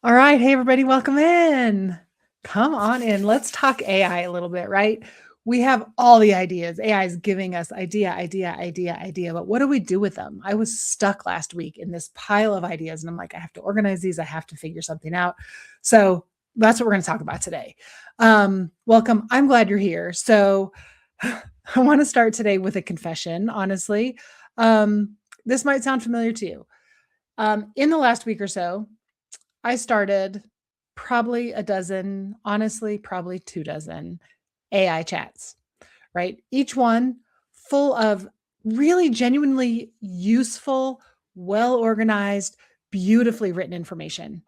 All right. Hey, everybody. Welcome in. Come on in. Let's talk AI a little bit, right? We have all the ideas. AI is giving us idea. But what do we do with them? I was stuck last week in this pile of ideas, and I'm like, I have to organize these. I have to figure something out. So that's what we're going to talk about today. Welcome. I'm glad you're here. So I want to start today with a confession, honestly. This might sound familiar to you. In the last week or so, I started probably a dozen, honestly, probably 2 dozen AI chats, right? Each one full of really genuinely useful, well-organized, beautifully written information.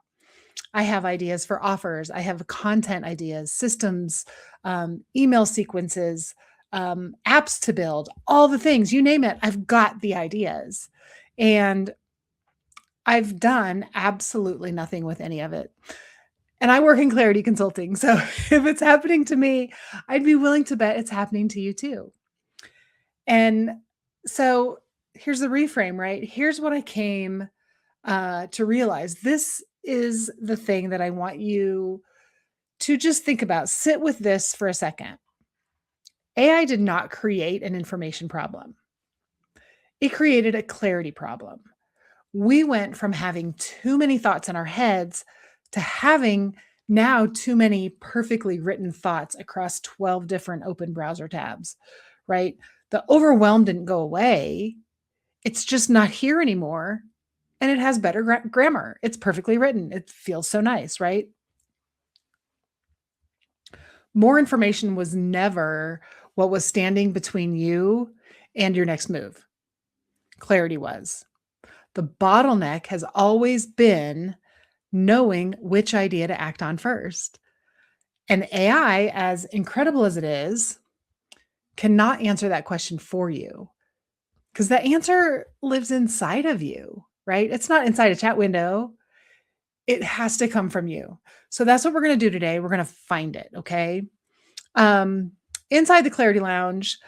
I have ideas for offers. I have content ideas, systems, email sequences, apps to build, all the things, you name it. I've got the ideas. And I've done absolutely nothing with any of it. And I work in clarity consulting. So if it's happening to me, I'd be willing to bet it's happening to you too. And so here's the reframe, right? Here's what I came to realize. This is the thing that I want you to just think about. Sit with this for a second. AI did not create an information problem, it created a clarity problem. We went from having too many thoughts in our heads to having now too many perfectly written thoughts across 12 different open browser tabs, right? The overwhelm didn't go away. It's just not here anymore. And it has better grammar. It's perfectly written. It feels so nice, right? More information was never what was standing between you and your next move. Clarity was. The bottleneck has always been knowing which idea to act on first. And AI, as incredible as it is, cannot answer that question for you because the answer lives inside of you, right? It's not inside a chat window. It has to come from you. So that's what we're going to do today. We're going to find it. Okay. Um, Inside the Clarity Lounge,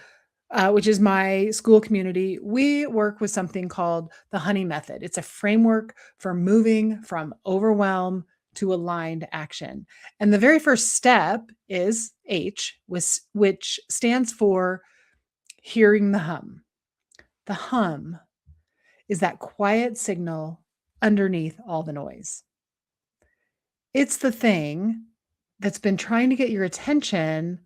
which is my school community, we work with something called the Honey Method. It's a framework for moving from overwhelm to aligned action. And the very first step is H, which stands for hearing the hum. The hum is that quiet signal underneath all the noise. It's the thing that's been trying to get your attention,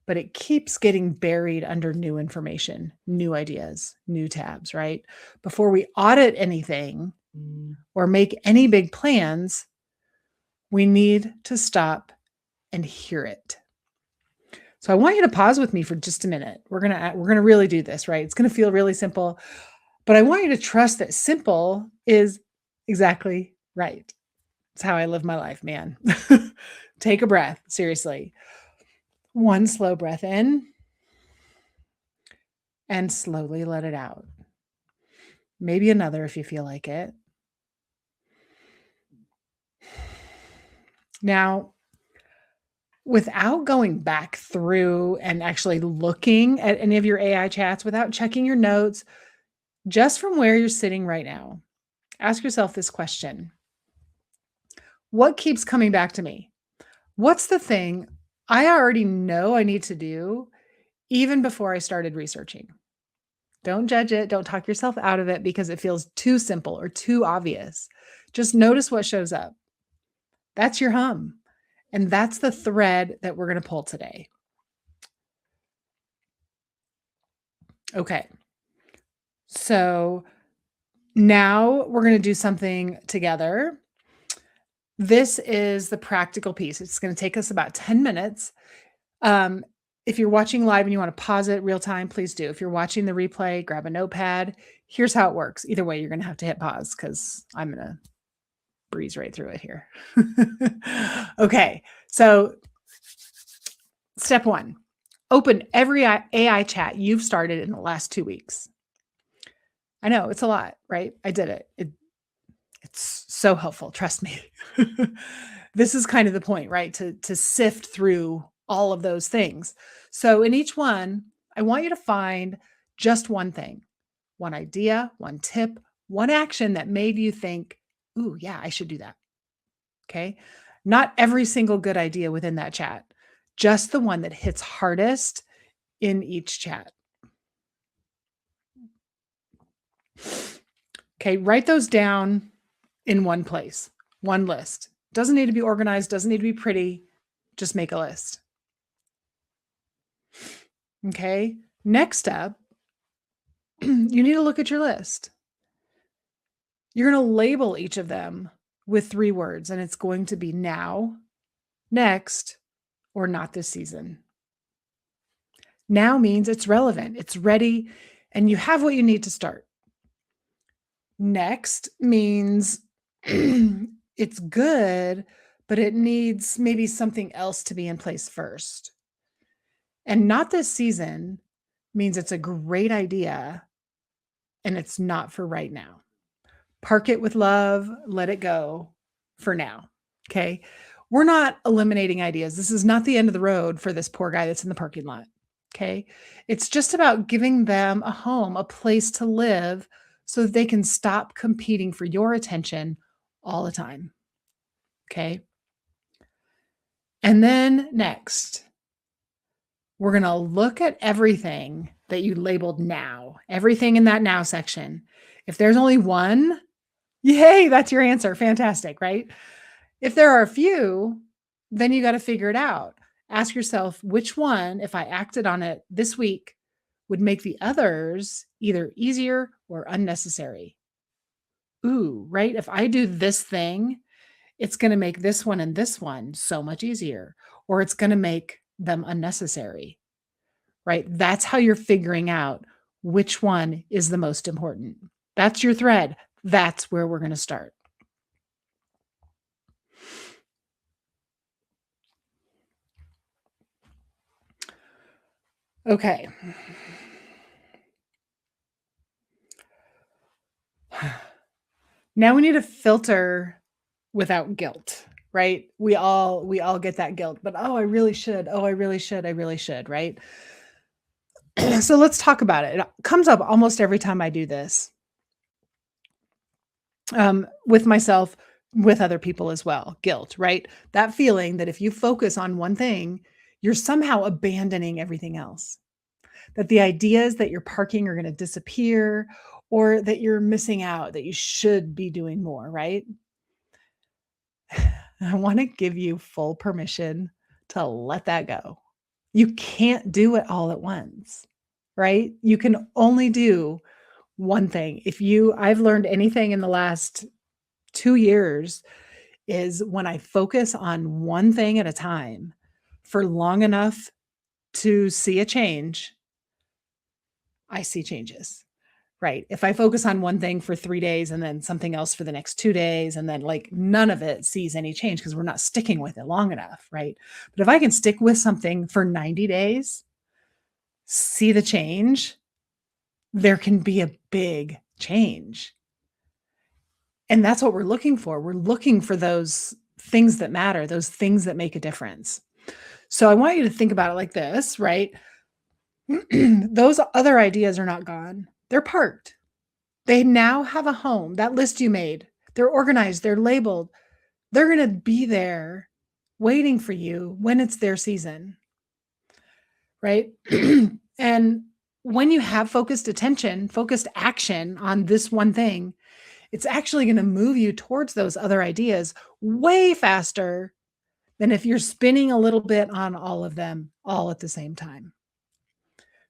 but it keeps getting buried under new information, new ideas, new tabs, right? Before we audit anything or make any big plans, we need to stop and hear it. So I want you to pause with me for just a minute. We're going to really do this, right? It's going to feel really simple, but I want you to trust that simple is exactly right. It's how I live my life, man. Take a breath, seriously. One slow breath in and slowly let it out. Maybe another if you feel like it. Now, without going back through and actually looking at any of your AI chats, without checking your notes, just from where you're sitting right now, ask yourself this question. What keeps coming back to me? What's the thing I already know I need to do even before I started researching? Don't judge it. Don't talk yourself out of it because it feels too simple or too obvious. Just notice what shows up. That's your hum. And that's the thread that we're going to pull today. Okay. So now we're going to do something together. This is the practical piece. It's going to take us about 10 minutes. If you're watching live and you want to pause it real time, please do. If you're watching the replay, grab a notepad. Here's how it works. Either way, you're going to have to hit pause because I'm going to breeze right through it here. Okay. So step one, open every AI chat you've started in the last 2 weeks. I know it's a lot, right? I did it. It's so helpful. Trust me. This is kind of the point, right? To sift through all of those things. So in each one, I want you to find just one thing, one idea, one tip, one action that made you think, ooh, yeah, I should do that. Okay. Not every single good idea within that chat, just the one that hits hardest in each chat. Okay. Write those down in one place, one list. Doesn't need to be organized, doesn't need to be pretty. Just make a list. Okay. Next up, you need to look at your list. You're going to label each of them with 3 words, and it's going to be now, next, or not this season. Now means it's relevant, it's ready, and you have what you need to start. Next means it's good, but it needs maybe something else to be in place first. And not this season means it's a great idea and it's not for right now. Park it with love, let it go for now. Okay. We're not eliminating ideas. This is not the end of the road for this poor guy that's in the parking lot. Okay. It's just about giving them a home, a place to live so that they can stop competing for your attention all the time. Okay. And then next, we're going to look at everything that you labeled now, everything in that now section. If there's only one, yay, that's your answer. Fantastic, right? If there are a few, then you got to figure it out. Ask yourself which one, if I acted on it this week, would make the others either easier or unnecessary. Ooh, right? If I do this thing, it's going to make this one and this one so much easier, or it's going to make them unnecessary, right? That's how you're figuring out which one is the most important. That's your thread. That's where we're going to start. Okay. Now we need to filter without guilt, right? We all get that guilt, but oh, I really should. Oh, I really should. I really should, right? So let's talk about it. It comes up almost every time I do this. With myself, with other people as well. Guilt, right? That feeling that if you focus on one thing, you're somehow abandoning everything else. That the ideas that you're parking are going to disappear, or that you're missing out, that you should be doing more, right? I want to give you full permission to let that go. You can't do it all at once, right? You can only do one thing. I've learned anything in the last 2 years is when I focus on one thing at a time for long enough to see a change, I see changes. Right. If I focus on one thing for 3 days and then something else for the next 2 days, and then like none of it sees any change because we're not sticking with it long enough. Right. But if I can stick with something for 90 days, see the change, there can be a big change. And that's what we're looking for. We're looking for those things that matter, those things that make a difference. So I want you to think about it like this, right? Those other ideas are not gone. They're parked. They now have a home. That list you made, they're organized, they're labeled. They're going to be there waiting for you when it's their season, right? And when you have focused attention, focused action on this one thing, it's actually going to move you towards those other ideas way faster than if you're spinning a little bit on all of them all at the same time.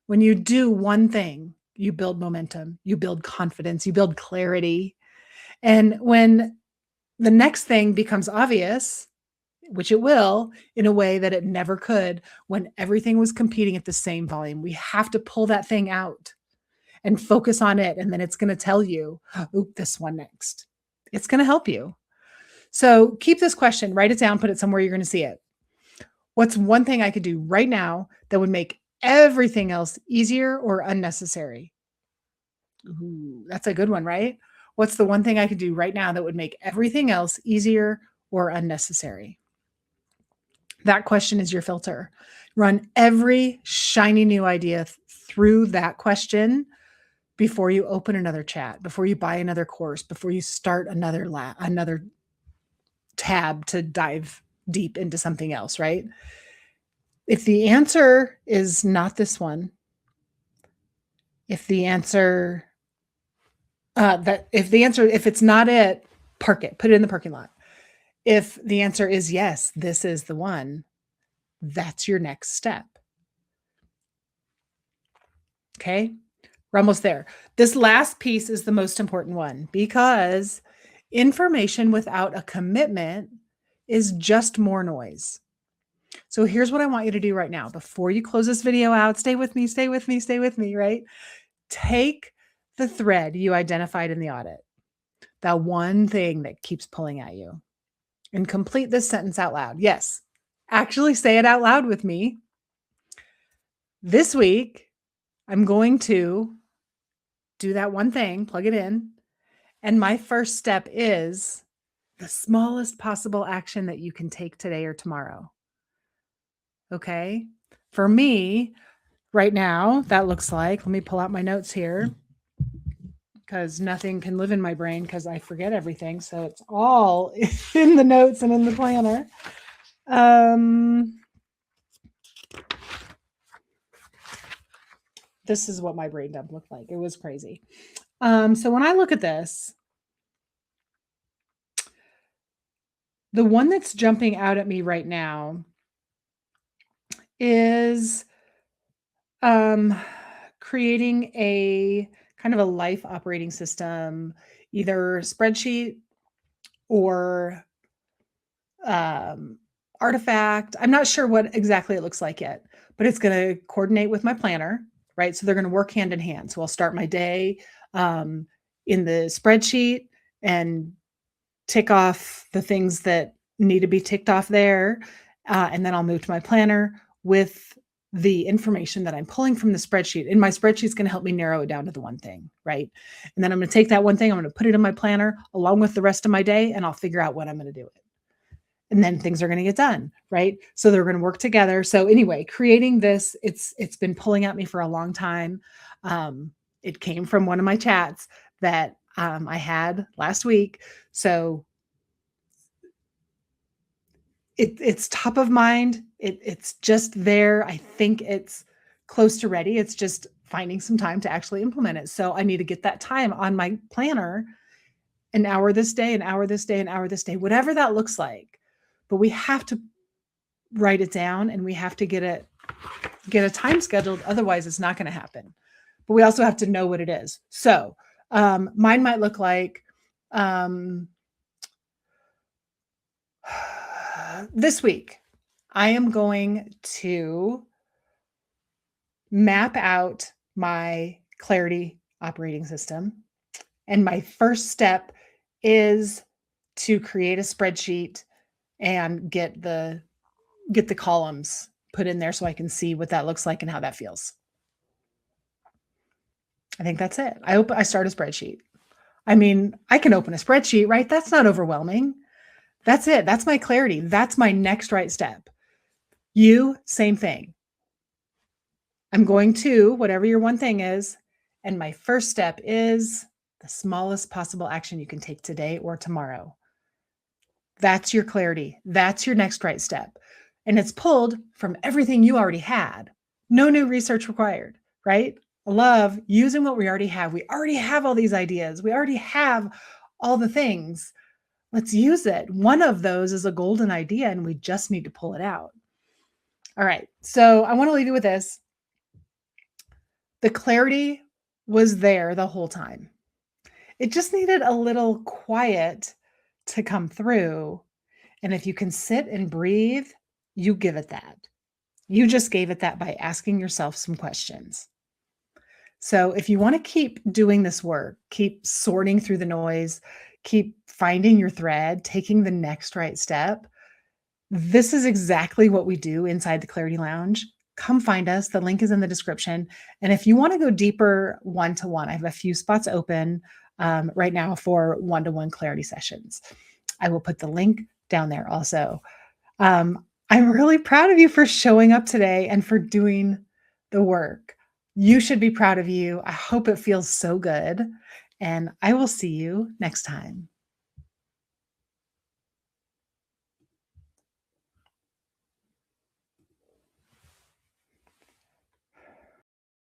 When you do one thing, you build momentum, you build confidence, you build clarity. And when the next thing becomes obvious, which it will in a way that it never could when everything was competing at the same volume, we have to pull that thing out and focus on it. And then it's going to tell you, oh, this one next. It's going to help you. So keep this question, write it down, put it somewhere you're going to see it. What's one thing I could do right now that would make everything else easier or unnecessary? Ooh, that's a good one, right? What's the one thing I could do right now that would make everything else easier or unnecessary? That question is your filter. Run every shiny new idea through that question before you open another chat, before you buy another course, before you start another tab to dive deep into something else, right? If the answer is not this one, if the answer if it's not it, park it, put it in the parking lot. If the answer is yes, this is the one, that's your next step. Okay? We're almost there. This last piece is the most important one because information without a commitment is just more noise. So here's what I want you to do right now. Before you close this video out, stay with me, stay with me, stay with me, right? Take the thread you identified in the audit, that one thing that keeps pulling at you, and complete this sentence out loud. Yes, actually say it out loud with me. This week, I'm going to do that one thing, plug it in. And my first step is the smallest possible action that you can take today or tomorrow. Okay. For me, right now, that looks like, let me pull out my notes here because nothing can live in my brain because I forget everything. So it's all in the notes and in the planner. This is what my brain dump looked like. It was crazy. So when I look at this, the one that's jumping out at me right now is creating a kind of a life operating system, either spreadsheet or artifact. I'm not sure what exactly it looks like yet, but it's going to coordinate with my planner, right? So they're going to work hand in hand. So I'll start my day in the spreadsheet and tick off the things that need to be ticked off there. And then I'll move to my planner with the information that I'm pulling from the spreadsheet. And my spreadsheet is going to help me narrow it down to the one thing, right? And then I'm going to take that one thing, I'm going to put it in my planner along with the rest of my day, and I'll figure out when I'm going to do it. And then things are going to get done, right? So they're going to work together. So anyway, creating this, it's been pulling at me for a long time. It came from one of my chats that I had last week. So it's top of mind. It's just there. I think it's close to ready. It's just finding some time to actually implement it. So I need to get that time on my planner, an hour this day, an hour this day, an hour this day, whatever that looks like. But we have to write it down and we have to get a time scheduled. Otherwise, it's not going to happen. But we also have to know what it is. So mine might look like this week, I am going to map out my Clarity operating system. And my first step is to create a spreadsheet and get the columns put in there so I can see what that looks like and how that feels. I think that's it. I start a spreadsheet. I mean, I can open a spreadsheet, right? That's not overwhelming. That's it. That's my clarity. That's my next right step. You, same thing. I'm going to whatever your one thing is. And my first step is the smallest possible action you can take today or tomorrow. That's your clarity. That's your next right step. And it's pulled from everything you already had. No new research required, right? I love using what we already have. We already have all these ideas. We already have all the things. Let's use it. One of those is a golden idea and we just need to pull it out. All right. So I want to leave you with this. The clarity was there the whole time. It just needed a little quiet to come through. And if you can sit and breathe, you give it that. You just gave it that by asking yourself some questions. So if you want to keep doing this work, keep sorting through the noise, keep finding your thread, taking the next right step, this is exactly what we do inside the Clarity Lounge. Come find us. The link is in the description. And if you want to go deeper one-to-one, I have a few spots open right now for one-to-one clarity sessions. I will put the link down there also. I'm really proud of you for showing up today and for doing the work. You should be proud of you. I hope it feels so good. And I will see you next time.